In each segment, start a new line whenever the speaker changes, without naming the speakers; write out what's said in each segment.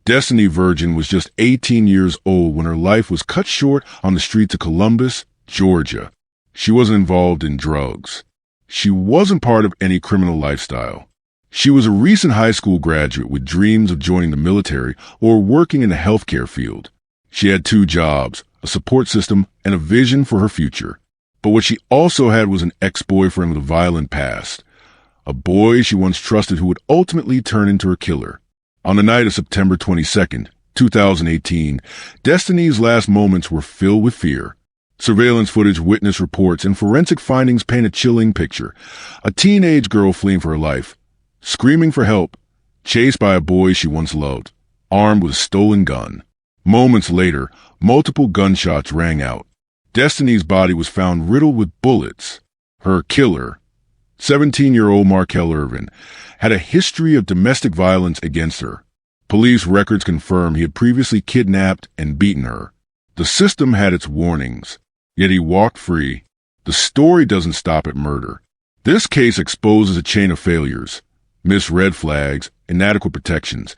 Destinee Virgin was just 18 years old when her life was cut short on the streets of Columbus, Georgia. She wasn't involved in drugs. She wasn't part of any criminal lifestyle. She was a recent high school graduate with dreams of joining the military or working in the healthcare field. She had 2 jobs, a support system, and a vision for her future. But what she also had was an ex-boyfriend with a violent past. A boy she once trusted who would ultimately turn into her killer. On the night of September 22nd, 2018, Destinee's last moments were filled with fear. Surveillance footage, witness reports, and forensic findings paint a chilling picture. A teenage girl fleeing for her life, screaming for help, chased by a boy she once loved, armed with a stolen gun. Moments later, multiple gunshots rang out. Destinee's body was found riddled with bullets. Her killer, 17-year-old Markel Irvin, had a history of domestic violence against her. Police records confirm he had previously kidnapped and beaten her. The system had its warnings, yet he walked free. The story doesn't stop at murder. This case exposes a chain of failures, missed red flags, inadequate protections,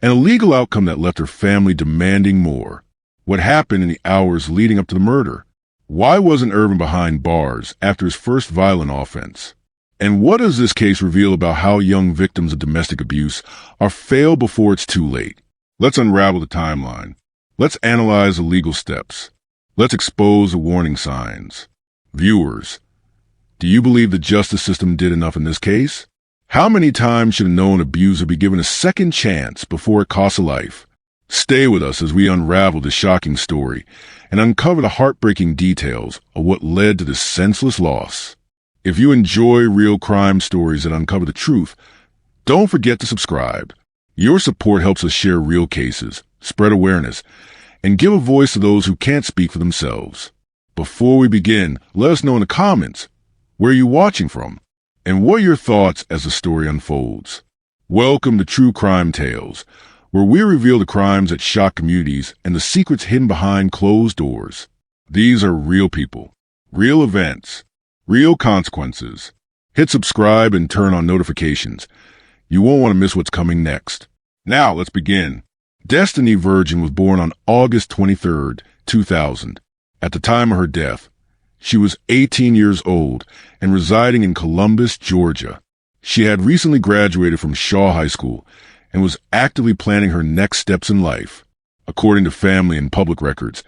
and a legal outcome that left her family demanding more. What happened in the hours leading up to the murder? Why wasn't Irvin behind bars after his first violent offense? And what does this case reveal about how young victims of domestic abuse are failed before it's too late? Let's unravel the timeline. Let's analyze the legal steps. Let's expose the warning signs. Viewers, do you believe the justice system did enough in this case? How many times should a known abuser be given a second chance before it costs a life? Stay with us as we unravel this shocking story and uncover the heartbreaking details of what led to this senseless loss. If you enjoy real crime stories that uncover the truth, don't forget to subscribe. Your support helps us share real cases, spread awareness, and give a voice to those who can't speak for themselves. Before we begin, let us know in the comments where you're watching from and what are your thoughts as the story unfolds. Welcome to True Crime Tales, where we reveal the crimes that shock communities and the secrets hidden behind closed doors. These are real people, real events, real consequences. Hit subscribe and turn on notifications. You won't want to miss what's coming next. Now, let's begin. Destinee Virgin was born on August 23, 2000. At the time of her death, she was 18 years old and residing in Columbus, Georgia. She had recently graduated from Shaw High School and was actively planning her next steps in life. According to family and public records,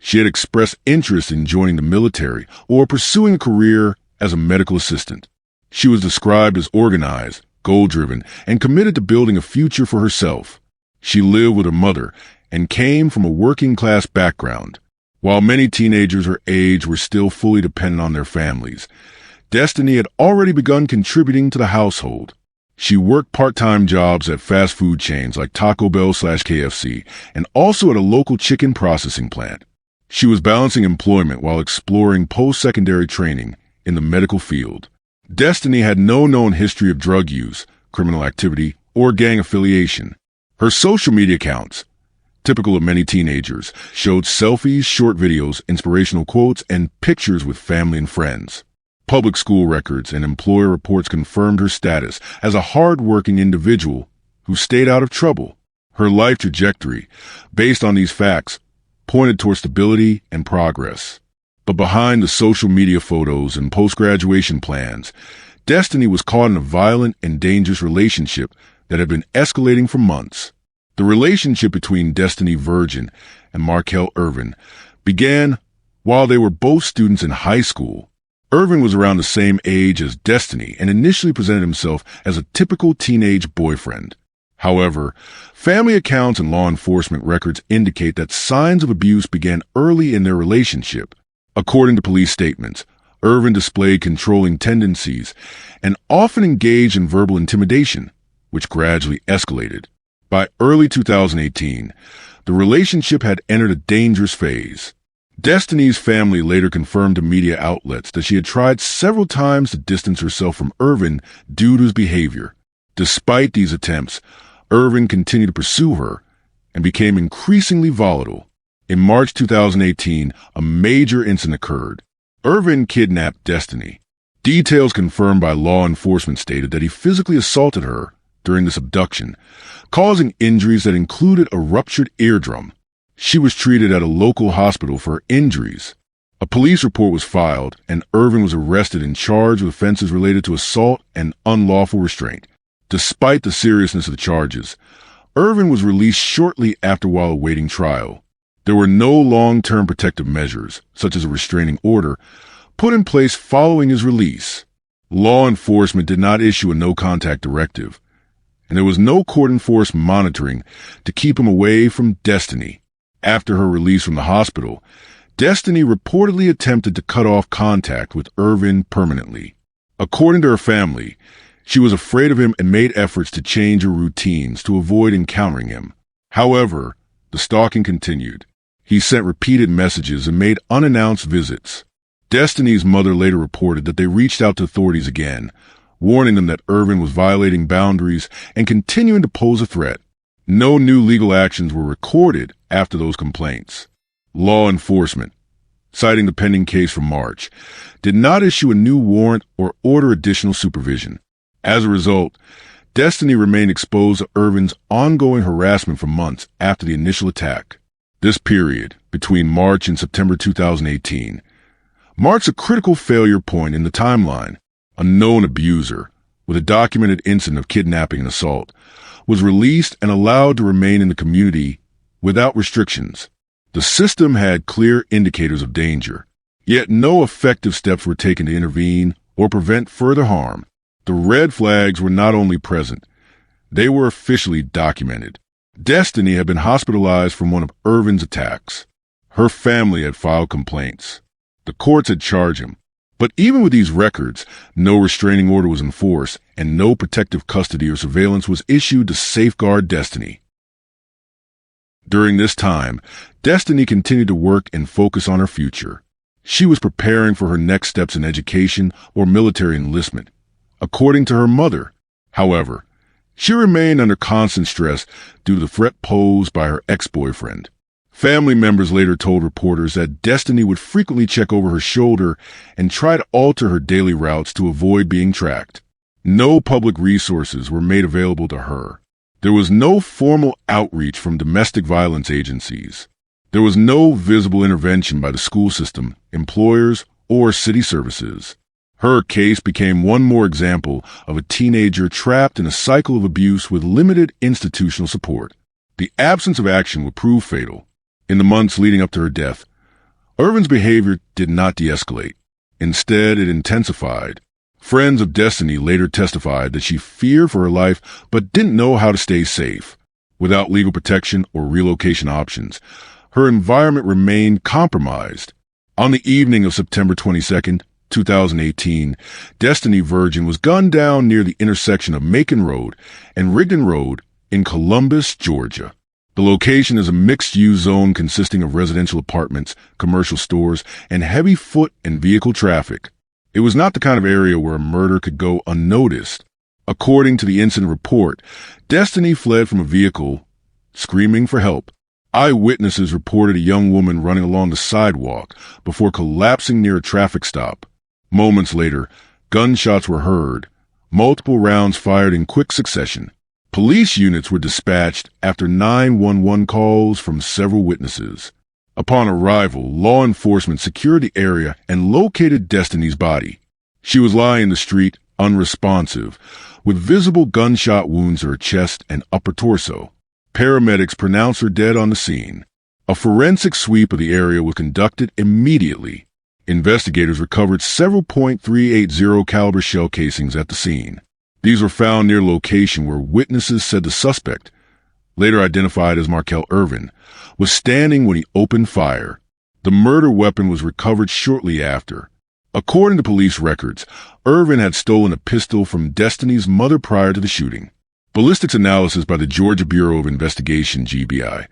she had expressed interest in joining the military or pursuing a career as a medical assistant. She was described as organized, goal-driven, and committed to building a future for herself. She lived with her mother and came from a working-class background. While many teenagers her age were still fully dependent on their families, Destinee had already begun contributing to the household. She worked part-time jobs at fast food chains like Taco Bell/KFC and also at a local chicken processing plant. She was balancing employment while exploring post-secondary training in the medical field. Destinee had no known history of drug use, criminal activity, or gang affiliation. Her social media accounts, typical of many teenagers, showed selfies, short videos, inspirational quotes, and pictures with family and friends. Public school records and employer reports confirmed her status as a hard-working individual who stayed out of trouble. Her life trajectory, based on these facts, pointed toward stability and progress. But behind the social media photos and post-graduation plans, Destinee was caught in a violent and dangerous relationship that had been escalating for months. The relationship between Destinee Virgin and Markel Irvin began while they were both students in high school. Irvin was around the same age as Destinee and initially presented himself as a typical teenage boyfriend. However, family accounts and law enforcement records indicate that signs of abuse began early in their relationship. According to police statements, Irvin displayed controlling tendencies and often engaged in verbal intimidation, which gradually escalated. By early 2018, the relationship had entered a dangerous phase. Destinee's family later confirmed to media outlets that she had tried several times to distance herself from Irvin due to his behavior. Despite these attempts, Irvin continued to pursue her and became increasingly volatile. In March 2018, a major incident occurred. Irvin kidnapped Destinee. Details confirmed by law enforcement stated that he physically assaulted her, during this abduction, causing injuries that included a ruptured eardrum. She was treated at a local hospital for her injuries. A police report was filed, and Irvin was arrested and charged with offenses related to assault and unlawful restraint. Despite the seriousness of the charges, Irvin was released shortly after while awaiting trial. There were no long-term protective measures, such as a restraining order, put in place following his release. Law enforcement did not issue a no-contact directive, and there was no court-enforced monitoring to keep him away from Destinee. After her release from the hospital, Destinee reportedly attempted to cut off contact with Irvin permanently. According to her family, she was afraid of him and made efforts to change her routines to avoid encountering him. However, the stalking continued. He sent repeated messages and made unannounced visits. Destinee's mother later reported that they reached out to authorities again, warning them that Irvin was violating boundaries and continuing to pose a threat. No new legal actions were recorded after those complaints. Law enforcement, citing the pending case from March, did not issue a new warrant or order additional supervision. As a result, Destinee remained exposed to Irvin's ongoing harassment for months after the initial attack. This period, between March and September 2018, marks a critical failure point in the timeline. A known abuser, with a documented incident of kidnapping and assault, was released and allowed to remain in the community without restrictions. The system had clear indicators of danger, yet no effective steps were taken to intervene or prevent further harm. The red flags were not only present, they were officially documented. Destinee had been hospitalized from one of Irvin's attacks. Her family had filed complaints. The courts had charged him. But even with these records, no restraining order was enforced and no protective custody or surveillance was issued to safeguard Destinee. During this time, Destinee continued to work and focus on her future. She was preparing for her next steps in education or military enlistment, according to her mother. However, she remained under constant stress due to the threat posed by her ex-boyfriend. Family members later told reporters that Destinee would frequently check over her shoulder and try to alter her daily routes to avoid being tracked. No public resources were made available to her. There was no formal outreach from domestic violence agencies. There was no visible intervention by the school system, employers, or city services. Her case became one more example of a teenager trapped in a cycle of abuse with limited institutional support. The absence of action would prove fatal. In the months leading up to her death, Irvin's behavior did not de-escalate. Instead, it intensified. Friends of Destinee later testified that she feared for her life but didn't know how to stay safe. Without legal protection or relocation options, her environment remained compromised. On the evening of September 22, 2018, Destinee Virgin was gunned down near the intersection of Macon Road and Rigdon Road in Columbus, Georgia. The location is a mixed-use zone consisting of residential apartments, commercial stores, and heavy foot and vehicle traffic. It was not the kind of area where a murder could go unnoticed. According to the incident report, Destinee fled from a vehicle, screaming for help. Eyewitnesses reported a young woman running along the sidewalk before collapsing near a traffic stop. Moments later, gunshots were heard, multiple rounds fired in quick succession. Police units were dispatched after 911 calls from several witnesses. Upon arrival, law enforcement secured the area and located Destinee's body. She was lying in the street, unresponsive, with visible gunshot wounds to her chest and upper torso. Paramedics pronounced her dead on the scene. A forensic sweep of the area was conducted immediately. Investigators recovered several .380 caliber shell casings at the scene. These were found near a location where witnesses said the suspect, later identified as Markel Irvin, was standing when he opened fire. The murder weapon was recovered shortly after. According to police records, Irvin had stolen a pistol from Destinee's mother prior to the shooting. Ballistics analysis by the Georgia Bureau of Investigation, GBI,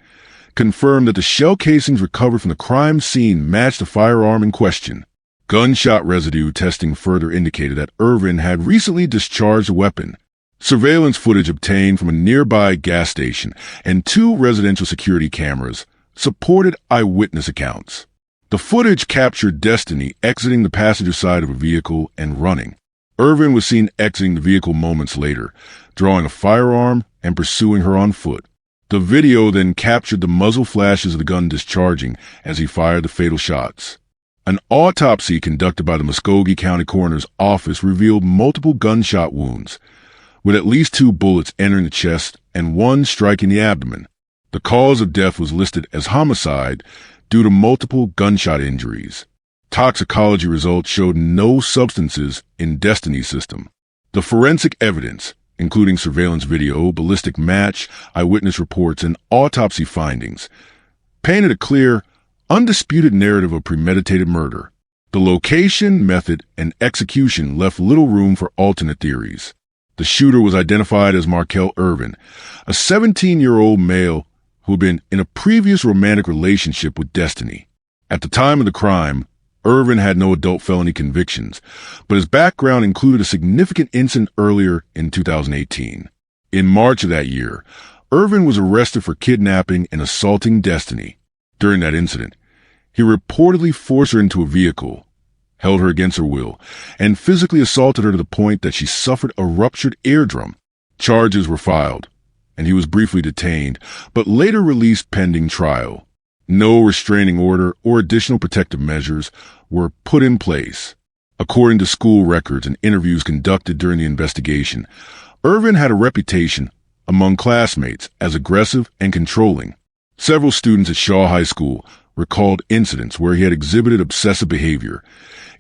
confirmed that the shell casings recovered from the crime scene matched the firearm in question. Gunshot residue testing further indicated that Irvin had recently discharged a weapon. Surveillance footage obtained from a nearby gas station and 2 residential security cameras supported eyewitness accounts. The footage captured Destinee exiting the passenger side of a vehicle and running. Irvin was seen exiting the vehicle moments later, drawing a firearm and pursuing her on foot. The video then captured the muzzle flashes of the gun discharging as he fired the fatal shots. An autopsy conducted by the Muskogee County Coroner's Office revealed multiple gunshot wounds, with at least 2 bullets entering the chest and 1 striking the abdomen. The cause of death was listed as homicide due to multiple gunshot injuries. Toxicology results showed no substances in Destinee's system. The forensic evidence, including surveillance video, ballistic match, eyewitness reports, and autopsy findings, painted a clear, undisputed narrative of premeditated murder. The location, method, and execution left little room for alternate theories. The shooter was identified as Markel Irvin, a 17-year-old male who had been in a previous romantic relationship with Destinee. At the time of the crime, Irvin had no adult felony convictions, but his background included a significant incident earlier in 2018. In March of that year, Irvin was arrested for kidnapping and assaulting Destinee. During that incident, he reportedly forced her into a vehicle, held her against her will, and physically assaulted her to the point that she suffered a ruptured eardrum. Charges were filed, and he was briefly detained, but later released pending trial. No restraining order or additional protective measures were put in place. According to school records and interviews conducted during the investigation, Irvin had a reputation among classmates as aggressive and controlling. Several students at Shaw High School recalled incidents where he had exhibited obsessive behavior,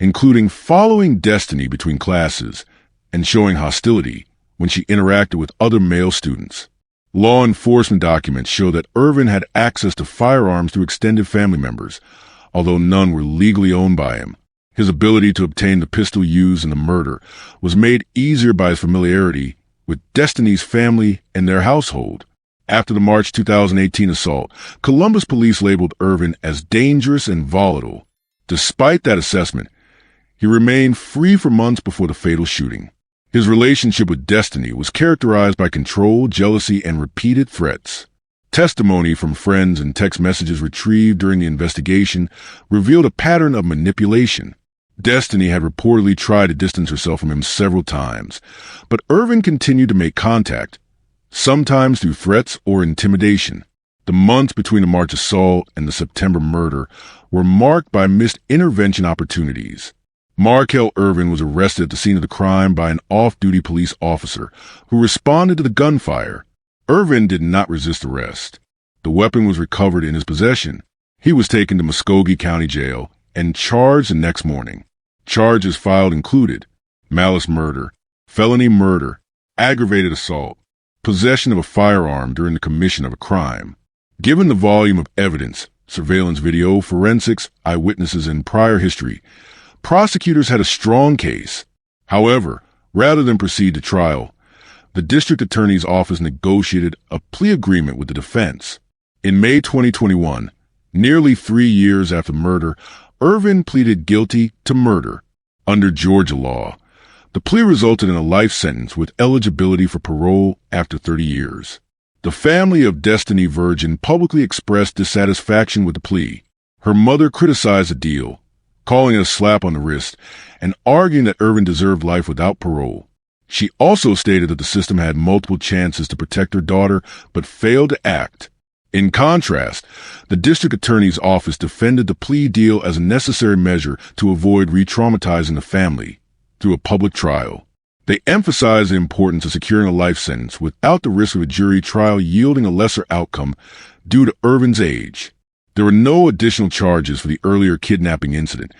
including following Destinee between classes and showing hostility when she interacted with other male students. Law enforcement documents show that Irvin had access to firearms through extended family members, although none were legally owned by him. His ability to obtain the pistol used in the murder was made easier by his familiarity with Destinee's family and their household. After the March 2018 assault, Columbus police labeled Irvin as dangerous and volatile. Despite that assessment, he remained free for months before the fatal shooting. His relationship with Destinee was characterized by control, jealousy, and repeated threats. Testimony from friends and text messages retrieved during the investigation revealed a pattern of manipulation. Destinee had reportedly tried to distance herself from him several times, but Irvin continued to make contact, sometimes through threats or intimidation. The months between the March assault and the September murder were marked by missed intervention opportunities. Markel Irvin was arrested at the scene of the crime by an off-duty police officer who responded to the gunfire. Irvin did not resist arrest. The weapon was recovered in his possession. He was taken to Muskogee County Jail and charged the next morning. Charges filed included malice murder, felony murder, aggravated assault, possession of a firearm during the commission of a crime. Given the volume of evidence, surveillance video, forensics, eyewitnesses, and prior history, prosecutors had a strong case. However, rather than proceed to trial, the district attorney's office negotiated a plea agreement with the defense. In May 2021, nearly 3 years after murder, Irvin pleaded guilty to murder. Under Georgia law, the plea resulted in a life sentence with eligibility for parole after 30 years. The family of Destinee Virgin publicly expressed dissatisfaction with the plea. Her mother criticized the deal, calling it a slap on the wrist, and arguing that Irvin deserved life without parole. She also stated that the system had multiple chances to protect her daughter, but failed to act. In contrast, the district attorney's office defended the plea deal as a necessary measure to avoid re-traumatizing the family through a public trial. They emphasized the importance of securing a life sentence without the risk of a jury trial yielding a lesser outcome due to Irvin's age. There were no additional charges for the earlier kidnapping incident,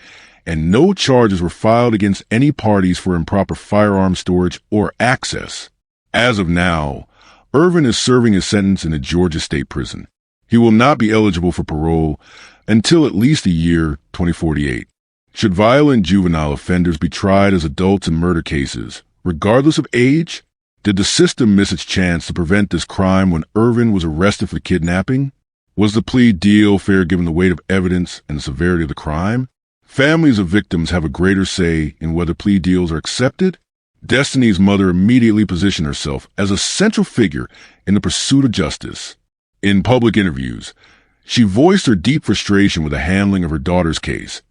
and no charges were filed against any parties for improper firearm storage or access. As of now, Irvin is serving his sentence in a Georgia state prison. He will not be eligible for parole until at least the year 2048. Should violent juvenile offenders be tried as adults in murder cases, regardless of age? Did the system miss its chance to prevent this crime when Irvin was arrested for the kidnapping? Was the plea deal fair given the weight of evidence and the severity of the crime? Families of victims have a greater say in whether plea deals are accepted. Destinee's mother immediately positioned herself as a central figure in the pursuit of justice. In public interviews, she voiced her deep frustration with the handling of her daughter's case,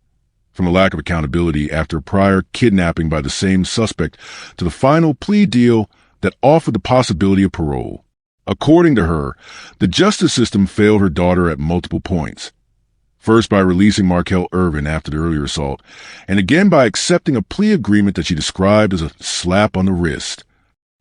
from a lack of accountability after a prior kidnapping by the same suspect to the final plea deal that offered the possibility of parole. According to her, the justice system failed her daughter at multiple points. First by releasing Markel Irvin after the earlier assault, and again by accepting a plea agreement that she described as a slap on the wrist.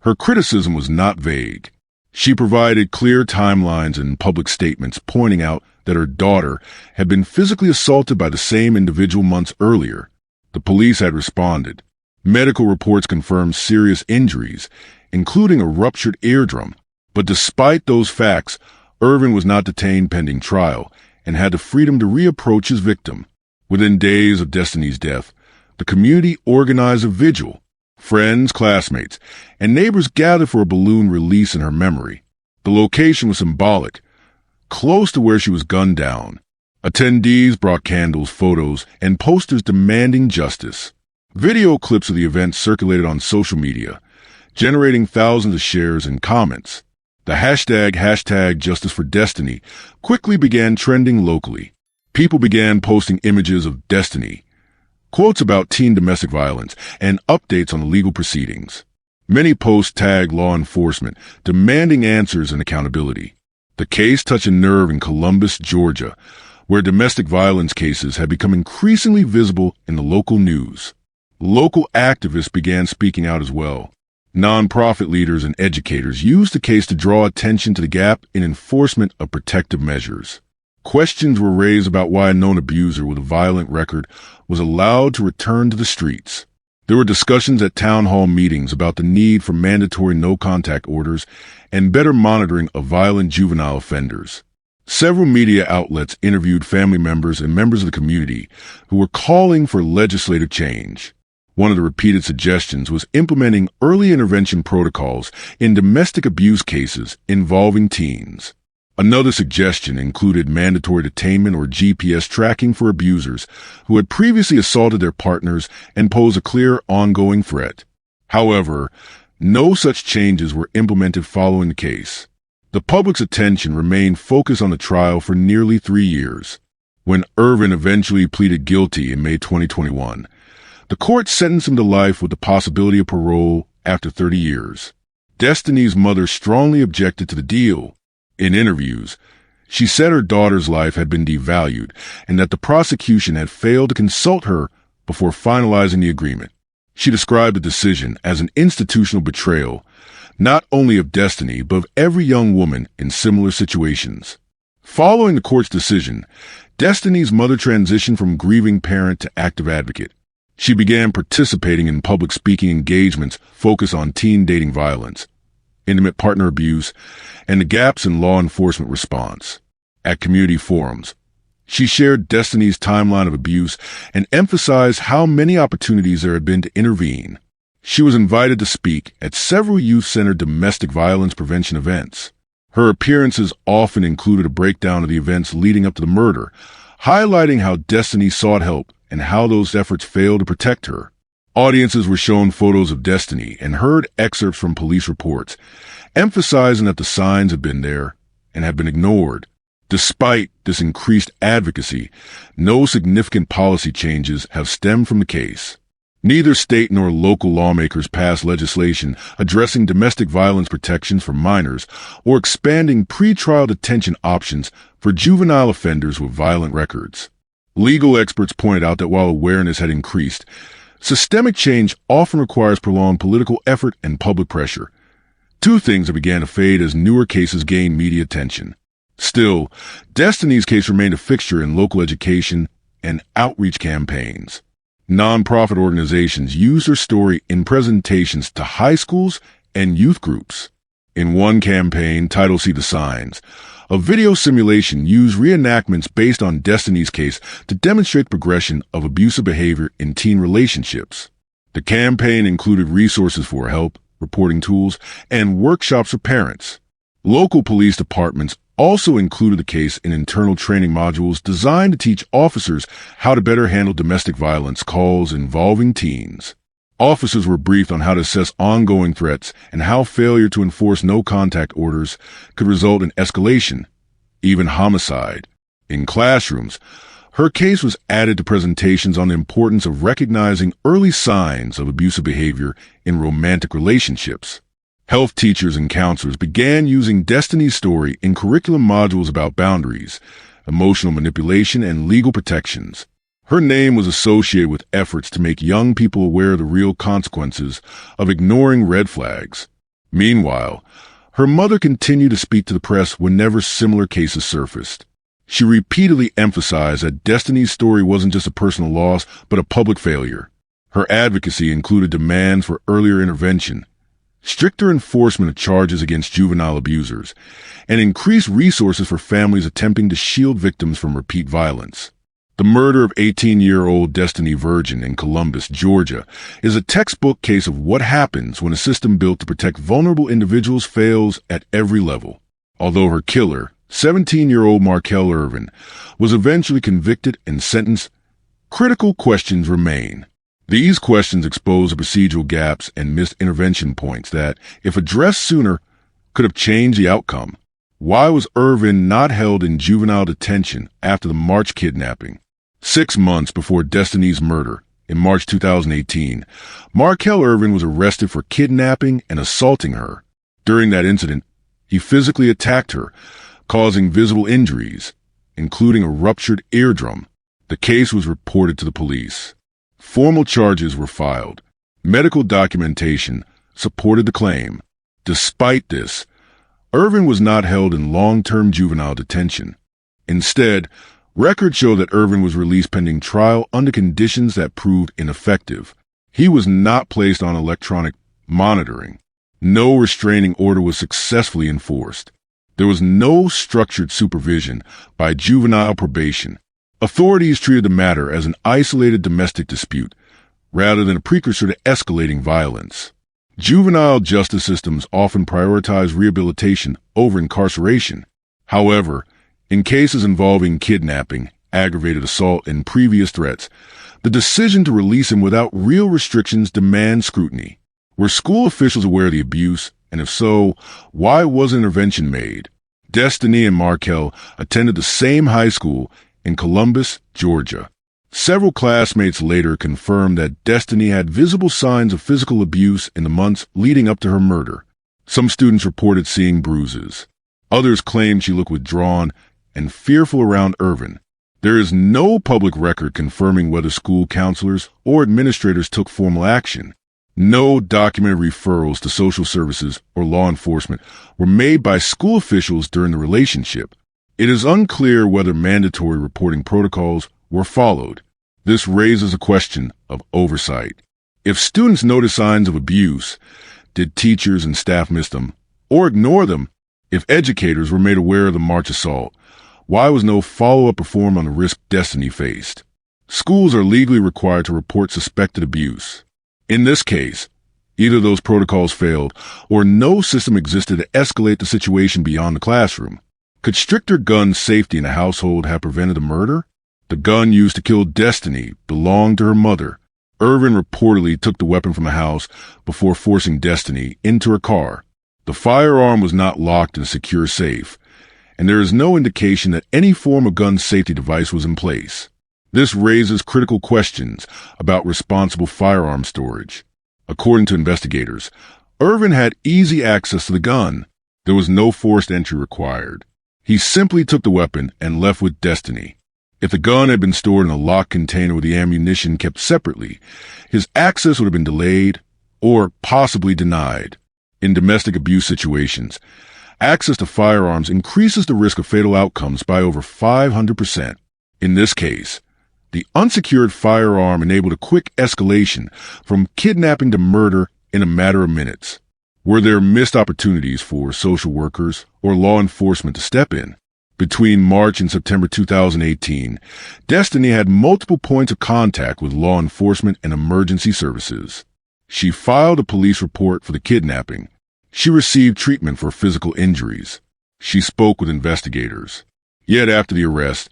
Her criticism was not vague. She provided clear timelines and public statements pointing out that her daughter had been physically assaulted by the same individual months earlier. The police had responded. Medical reports confirmed serious injuries, including a ruptured eardrum. But despite those facts, Irvin was not detained pending trial and had the freedom to reapproach his victim. Within days of Destinee's death, the community organized a vigil. Friends, classmates, and neighbors gathered for a balloon release in her memory. The location was symbolic, close to where she was gunned down. Attendees brought candles, photos, and posters demanding justice. Video clips of the event circulated on social media, generating thousands of shares and comments. The hashtag Justice for Destinee quickly began trending locally. People began posting images of Destinee, quotes about teen domestic violence, and updates on the legal proceedings. Many posts tagged law enforcement, demanding answers and accountability. The case touched a nerve in Columbus, Georgia, where domestic violence cases had become increasingly visible in the local news. Local activists began speaking out as well. Nonprofit leaders and educators used the case to draw attention to the gap in enforcement of protective measures. Questions were raised about why a known abuser with a violent record was allowed to return to the streets. There were discussions at town hall meetings about the need for mandatory no-contact orders and better monitoring of violent juvenile offenders. Several media outlets interviewed family members and members of the community who were calling for legislative change. One of the repeated suggestions was implementing early intervention protocols in domestic abuse cases involving teens. Another suggestion included mandatory detainment or GPS tracking for abusers who had previously assaulted their partners and posed a clear ongoing threat. However, no such changes were implemented following the case. The public's attention remained focused on the trial for nearly 3 years. When Irvin eventually pleaded guilty in May 2021, the court sentenced him to life with the possibility of parole after 30 years. Destinee's mother strongly objected to the deal. In interviews, she said her daughter's life had been devalued and that the prosecution had failed to consult her before finalizing the agreement. She described the decision as an institutional betrayal, not only of Destinee, but of every young woman in similar situations. Following the court's decision, Destinee's mother transitioned from grieving parent to active advocate. She began participating in public speaking engagements focused on teen dating violence, intimate partner abuse, and the gaps in law enforcement response. At community forums, she shared Destinee's timeline of abuse and emphasized how many opportunities there had been to intervene. She was invited to speak at several youth-centered domestic violence prevention events. Her appearances often included a breakdown of the events leading up to the murder, highlighting how Destinee sought help and how those efforts failed to protect her. Audiences were shown photos of Destinee and heard excerpts from police reports, emphasizing that the signs had been there and had been ignored. Despite this increased advocacy, no significant policy changes have stemmed from the case. Neither state nor local lawmakers passed legislation addressing domestic violence protections for minors or expanding pretrial detention options for juvenile offenders with violent records. Legal experts pointed out that while awareness had increased, systemic change often requires prolonged political effort and public pressure, two things that began to fade as newer cases gained media attention. Still, Destinee's case remained a fixture in local education and outreach campaigns. Nonprofit organizations used her story in presentations to high schools and youth groups. In one campaign, titled See the Signs, a video simulation used reenactments based on Destinee's case to demonstrate progression of abusive behavior in teen relationships. The campaign included resources for help, reporting tools, and workshops for parents. Local police departments also included the case in internal training modules designed to teach officers how to better handle domestic violence calls involving teens. Officers were briefed on how to assess ongoing threats and how failure to enforce no-contact orders could result in escalation, even homicide. In classrooms, Her case was added to presentations on the importance of recognizing early signs of abusive behavior in romantic relationships. Health teachers and counselors began using Destinee's story in curriculum modules about boundaries, emotional manipulation, and legal protections. Her name was associated with efforts to make young people aware of the real consequences of ignoring red flags. Meanwhile, her mother continued to speak to the press whenever similar cases surfaced. She repeatedly emphasized that Destinee's story wasn't just a personal loss, but a public failure. Her advocacy included demands for earlier intervention, stricter enforcement of charges against juvenile abusers, and increased resources for families attempting to shield victims from repeat violence. The murder of 18-year-old Destinee Virgin in Columbus, Georgia, is a textbook case of what happens when a system built to protect vulnerable individuals fails at every level. Although her killer, 17-year-old Markel Irvin, was eventually convicted and sentenced, critical questions remain. These questions expose the procedural gaps and missed intervention points that, if addressed sooner, could have changed the outcome. Why was Irvin not held in juvenile detention after the March kidnapping? 6 months before Destinee's murder, in March 2018, Markel Irvin was arrested for kidnapping and assaulting her. During that incident, he physically attacked her, causing visible injuries, including a ruptured eardrum. The case was reported to the police. Formal charges were filed. Medical documentation supported the claim. Despite this, Irvin was not held in long-term juvenile detention. Instead, records show that Irvin was released pending trial under conditions that proved ineffective. He was not placed on electronic monitoring. No restraining order was successfully enforced. There was no structured supervision by juvenile probation. Authorities treated the matter as an isolated domestic dispute, rather than a precursor to escalating violence. Juvenile justice systems often prioritize rehabilitation over incarceration. However, in cases involving kidnapping, aggravated assault, and previous threats, the decision to release him without real restrictions demands scrutiny. Were school officials aware of the abuse, and if so, why wasn't intervention made? Destinee and Markel attended the same high school in Columbus, Georgia. Several classmates later confirmed that Destinee had visible signs of physical abuse in the months leading up to her murder. Some students reported seeing bruises. Others claimed she looked withdrawn and fearful around Irvin. There is no public record confirming whether school counselors or administrators took formal action. No documented referrals to social services or law enforcement were made by school officials during the relationship. It is unclear whether mandatory reporting protocols were followed. This raises a question of oversight. If students noticed signs of abuse, did teachers and staff miss them or ignore them? If educators were made aware of the March assault, why was no follow-up performed on the risk Destinee faced? Schools are legally required to report suspected abuse. In this case, either those protocols failed or no system existed to escalate the situation beyond the classroom. Could stricter gun safety in a household have prevented the murder? The gun used to kill Destinee belonged to her mother. Irvin reportedly took the weapon from the house before forcing Destinee into her car. The firearm was not locked in a secure safe, and there is no indication that any form of gun safety device was in place. This raises critical questions about responsible firearm storage. According to investigators, Irvin had easy access to the gun. There was no forced entry required. He simply took the weapon and left with Destinee. If the gun had been stored in a locked container with the ammunition kept separately, his access would have been delayed or possibly denied. In domestic abuse situations, access to firearms increases the risk of fatal outcomes by over 500%. In this case, the unsecured firearm enabled a quick escalation from kidnapping to murder in a matter of minutes. Were there missed opportunities for social workers or law enforcement to step in? Between March and September 2018, Destinee had multiple points of contact with law enforcement and emergency services. She filed a police report for the kidnapping. She received treatment for physical injuries. She spoke with investigators. Yet after the arrest,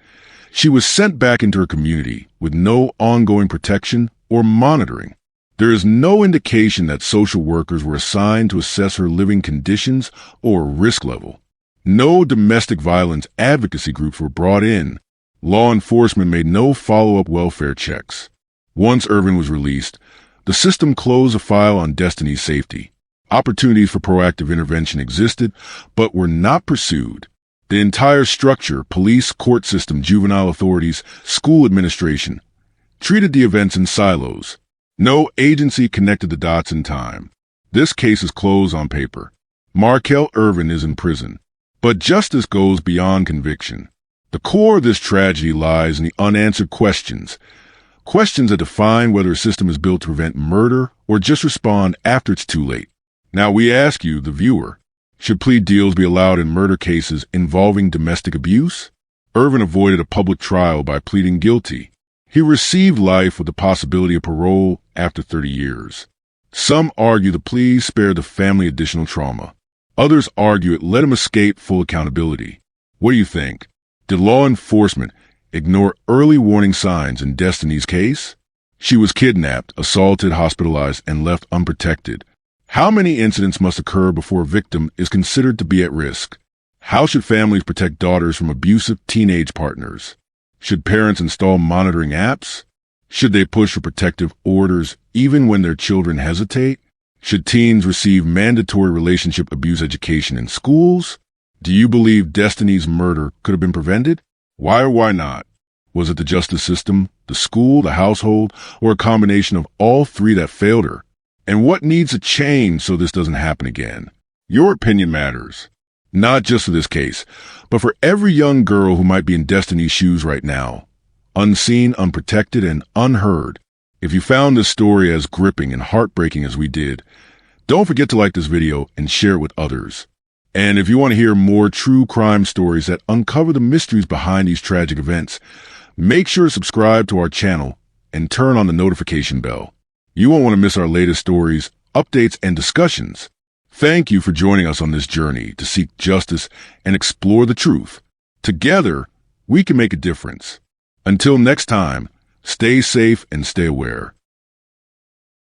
she was sent back into her community with no ongoing protection or monitoring. There is no indication that social workers were assigned to assess her living conditions or risk level. No domestic violence advocacy groups were brought in. Law enforcement made no follow-up welfare checks. Once Irvin was released, the system closed a file on Destinee's safety. Opportunities for proactive intervention existed, but were not pursued. The entire structure, police, court system, juvenile authorities, school administration, treated the events in silos. No agency connected the dots in time. This case is closed on paper. Markel Irvin is in prison. But justice goes beyond conviction. The core of this tragedy lies in the unanswered questions. Questions that define whether a system is built to prevent murder or just respond after it's too late. Now we ask you, the viewer, should plea deals be allowed in murder cases involving domestic abuse? Irvin avoided a public trial by pleading guilty. He received life with the possibility of parole after 30 years. Some argue the plea spared the family additional trauma. Others argue it let him escape full accountability. What do you think? Did law enforcement ignore early warning signs in Destinee's case? She was kidnapped, assaulted, hospitalized, and left unprotected. How many incidents must occur before a victim is considered to be at risk? How should families protect daughters from abusive teenage partners? Should parents install monitoring apps? Should they push for protective orders even when their children hesitate? Should teens receive mandatory relationship abuse education in schools? Do you believe Destinee's murder could have been prevented? Why or why not? Was it the justice system, the school, the household, or a combination of all three that failed her? And what needs to change so this doesn't happen again? Your opinion matters. Not just for this case, but for every young girl who might be in Destinee's shoes right now. Unseen, unprotected, and unheard. If you found this story as gripping and heartbreaking as we did, don't forget to like this video and share it with others. And if you want to hear more true crime stories that uncover the mysteries behind these tragic events, make sure to subscribe to our channel and turn on the notification bell. You won't want to miss our latest stories, updates, and discussions. Thank you for joining us on this journey to seek justice and explore the truth. Together, we can make a difference. Until next time, stay safe and stay aware.